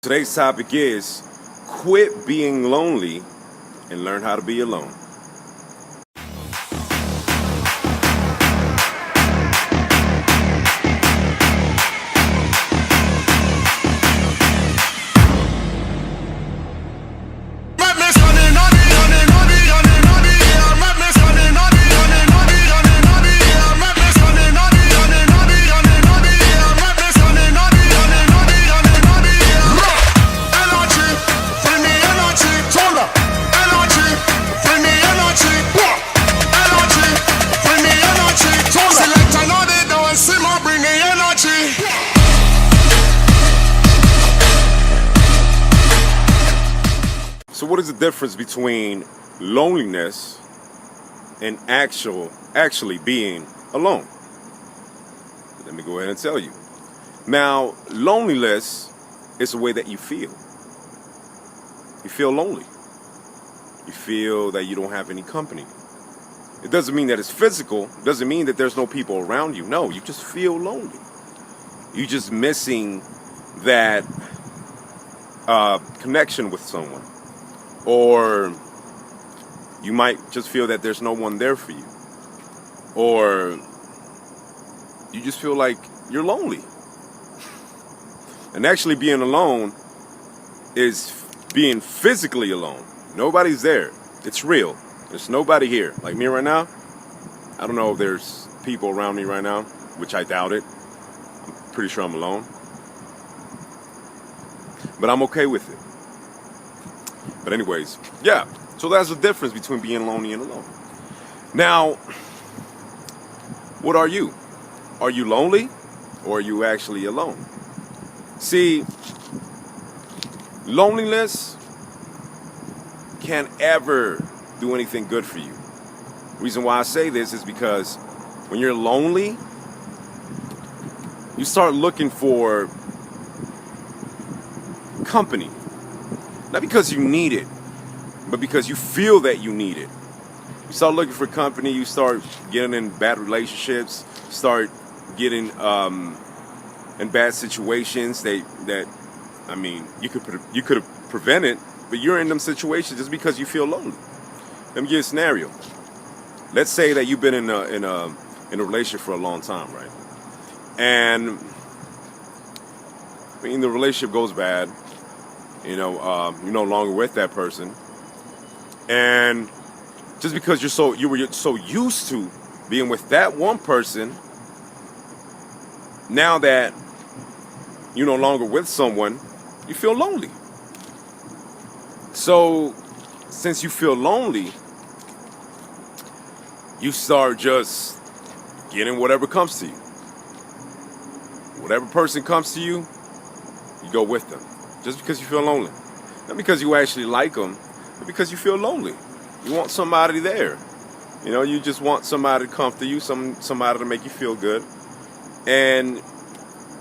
Today's topic is quit being lonely and learn how to be alone. So what is the difference between loneliness and actually being alone? Let me go ahead and tell you. Now, loneliness is a way that you feel. You feel lonely. You feel that you don't have any company. It doesn't mean that it's physical. It doesn't mean that there's no people around you. No, you just feel lonely. You're just missing that connection with someone. Or you might just feel that there's no one there for you. Or you just feel like you're lonely. And actually being alone is being physically alone. Nobody's there. It's real. There's nobody here. Like me right now, I don't know if there's people around me right now, which I doubt it. I'm pretty sure I'm alone. But I'm okay with it. But anyways, yeah, so that's the difference between being lonely and alone. Now, what are you? Are you lonely or are you actually alone? See, loneliness can't ever do anything good for you. The reason why I say this is because when you're lonely, you start looking for company. Not because you need it, but because you feel that you need it. You start looking for company, you start getting in bad relationships, start getting in bad situations that I mean, you could have prevented, but you're in them situations just because you feel lonely. Let me give you a scenario. Let's say that you've been in a relationship for a long time, right? And I mean, the relationship goes bad. You're no longer with that person, and just because you were so used to being with that one person, now that you're no longer with someone, you feel lonely. So, since you feel lonely, you start just getting whatever comes to you. Whatever person comes to you, you go with them. Just because you feel lonely. Not because you actually like them, but because you feel lonely. You want somebody there. You just want somebody to comfort you, somebody to make you feel good. And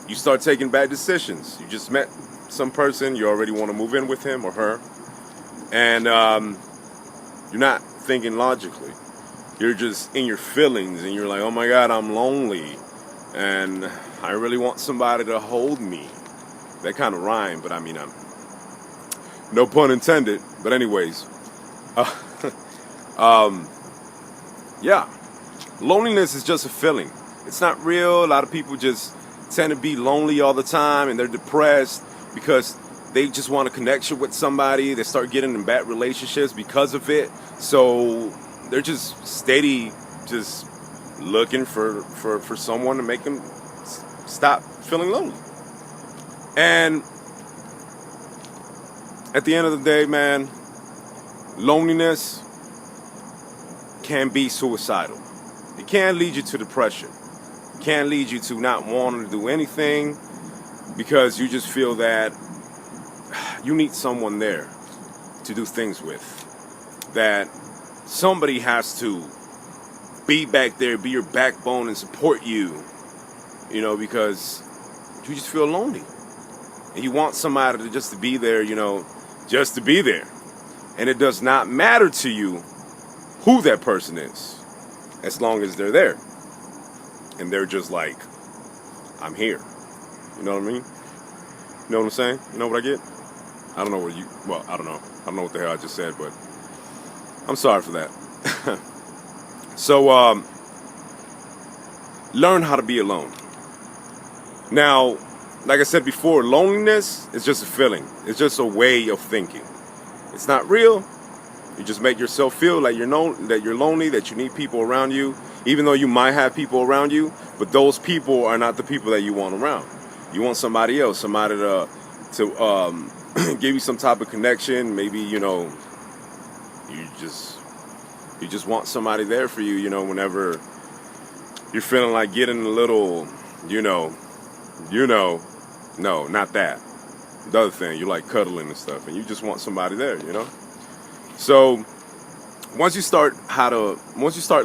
you start taking bad decisions. You just met some person, you already want to move in with him or her. And you're not thinking logically. You're just in your feelings and you're like, oh my God, I'm lonely. And I really want somebody to hold me. That kind of rhyme, but I mean, no pun intended. But anyways, yeah, loneliness is just a feeling. It's not real. A lot of people just tend to be lonely all the time, and they're depressed because they just want a connection with somebody. They start getting in bad relationships because of it. So they're just steady, just looking for someone to make them stop feeling lonely. And at the end of the day, man, loneliness can be suicidal. It can lead you to depression. It can lead you to not wanting to do anything because you just feel that you need someone there to do things with. That somebody has to be back there, be your backbone and support you, because you just feel lonely. And you want somebody to be there, just to be there. And it does not matter to you who that person is, as long as they're there. And they're just like, I'm here. You know what I mean? You know what I'm saying? You know what I get? I don't know what you, well, I don't know. I don't know what the hell I just said, but I'm sorry for that. So, learn how to be alone. Now, like I said before, loneliness is just a feeling. It's just a way of thinking. It's not real. You just make yourself feel like that you're lonely, that you need people around you, even though you might have people around you, but those people are not the people that you want around. You want somebody else, somebody to give you some type of connection. Maybe, you just want somebody there for you, whenever you're feeling like getting a little, no, not that. The other thing, you like cuddling and stuff, and you just want somebody there, So once you start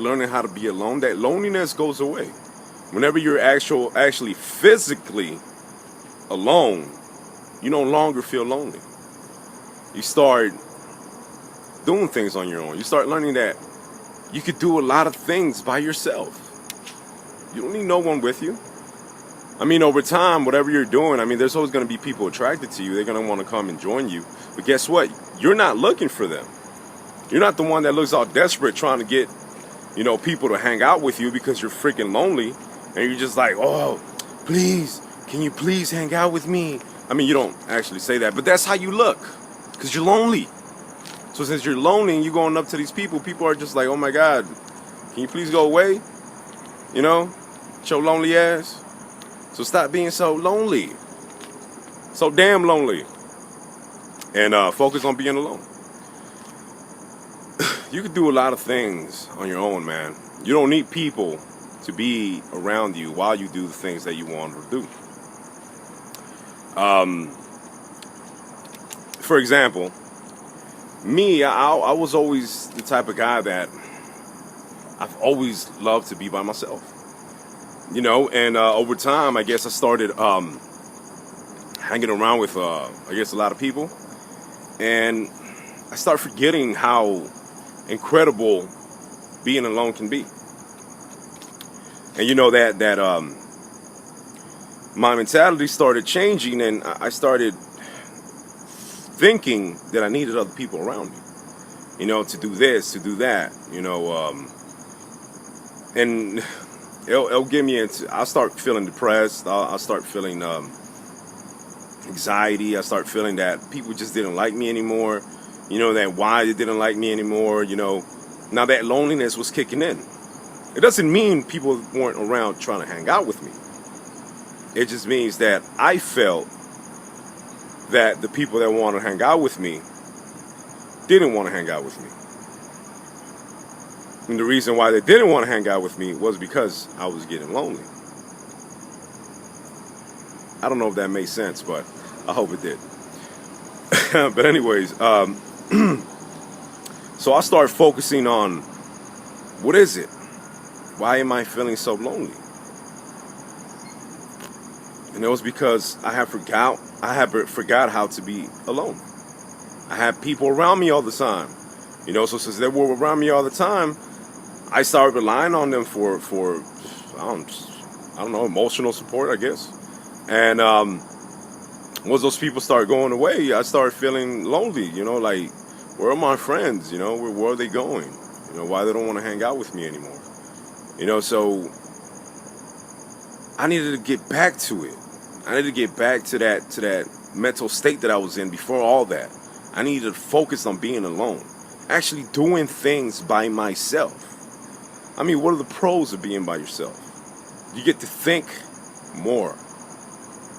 learning how to be alone, that loneliness goes away. Whenever you're actually physically alone, you no longer feel lonely. You start doing things on your own. You start learning that you could do a lot of things by yourself. You don't need no one with you. I mean, over time, whatever you're doing, there's always going to be people attracted to you. They're going to want to come and join you. But guess what? You're not looking for them. You're not the one that looks all desperate trying to get, people to hang out with you because you're freaking lonely. And you're just like, oh, please, can you please hang out with me? You don't actually say that, but that's how you look because you're lonely. So since you're lonely and you're going up to these people are just like, oh my God, can you please go away? Your lonely ass. So stop being so lonely. So damn lonely. And focus on being alone. You can do a lot of things on your own, man. You don't need people to be around you while you do the things that you want to do. For example, me, I was always the type of guy that I've always loved to be by myself. And over time, I guess I started hanging around with, a lot of people. And I started forgetting how incredible being alone can be. And that my mentality started changing, and I started thinking that I needed other people around me, to do this, to do that, and it'll get me into, I'll start feeling depressed. I'll start feeling anxiety. I start feeling that people just didn't like me anymore. That why they didn't like me anymore. Now that loneliness was kicking in. It doesn't mean people weren't around trying to hang out with me. It just means that I felt that the people that want to hang out with me didn't want to hang out with me. And the reason why they didn't want to hang out with me was because I was getting lonely. I don't know if that made sense, but I hope it did. But anyways, so I started focusing on, what is it? Why am I feeling so lonely? And it was because I had forgot how to be alone. I had people around me all the time. So since they were around me all the time, I started relying on them for I don't know, emotional support, I guess. And once those people started going away, I started feeling lonely, like, where are my friends? Where are they going? Why they don't want to hang out with me anymore? So I needed to get back to it. I needed to get back to that mental state that I was in before all that. I needed to focus on being alone, actually doing things by myself. What are the pros of being by yourself? You get to think more.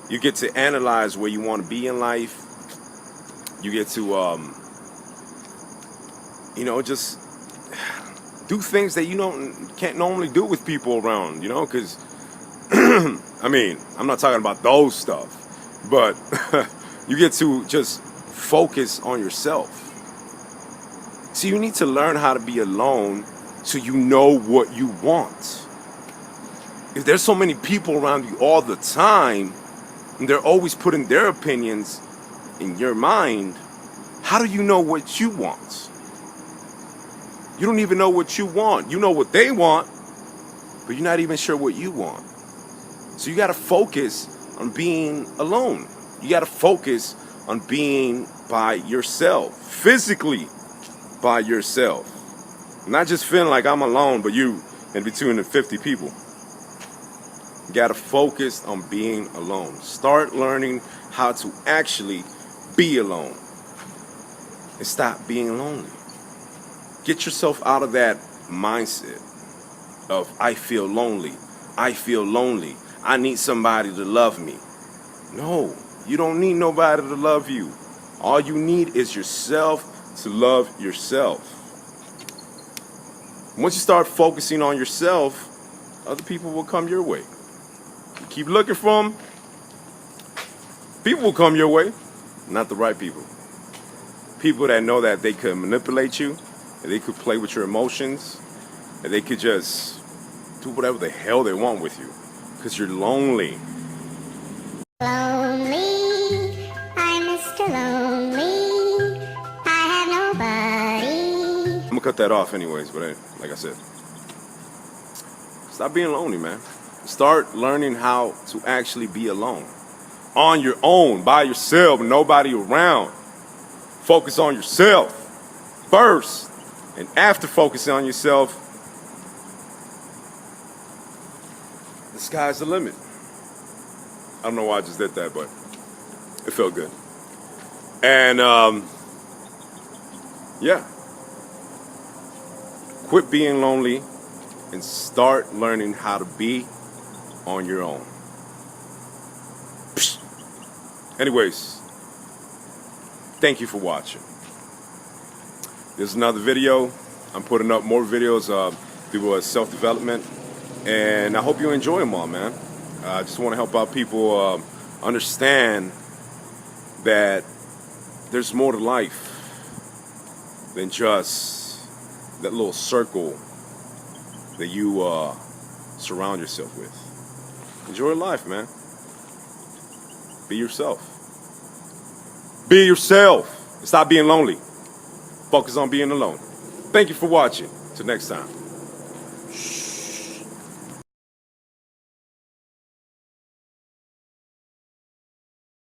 You get to analyze where you want to be in life. You get to, just do things that you can't normally do with people around, because, I'm not talking about those stuff, but you get to just focus on yourself. See, you need to learn how to be alone so you know what you want. If there's so many people around you all the time, and they're always putting their opinions in your mind, how do you know what you want? You don't even know what you want. You know what they want, but you're not even sure what you want. So you got to focus on being alone. You got to focus on being by yourself, physically by yourself. Not just feeling like I'm alone, but you in between the 50 people. You gotta focus on being alone. Start learning how to actually be alone and stop being lonely. Get yourself out of that mindset of I feel lonely, I feel lonely, I need somebody to love me. No, you don't need nobody to love you. All you need is yourself to love yourself. Once you start focusing on yourself, other people will come your way. You keep looking for them, people will come your way. Not the right people. People that know that they could manipulate you, that they could play with your emotions, that they could just do whatever the hell they want with you because you're lonely. Lonely, I'm Mr. Lonely, I have nobody. I'm gonna cut that off anyways, but like I said, stop being lonely, man. Start learning how to actually be alone. On your own, by yourself, nobody around. Focus on yourself first, and after focusing on yourself, the sky's the limit. I don't know why I just did that, but it felt good. And yeah, quit being lonely and start learning how to be on your own. Psh. Anyways, thank you for watching. This is another video. I'm putting up more videos through self-development, and I hope you enjoy them all, man. I just want to help out people understand that there's more to life than just that little circle that you surround yourself with. Enjoy life, man. Be yourself. Be yourself. Stop being lonely. Focus on being alone. Thank you for watching. Till next time.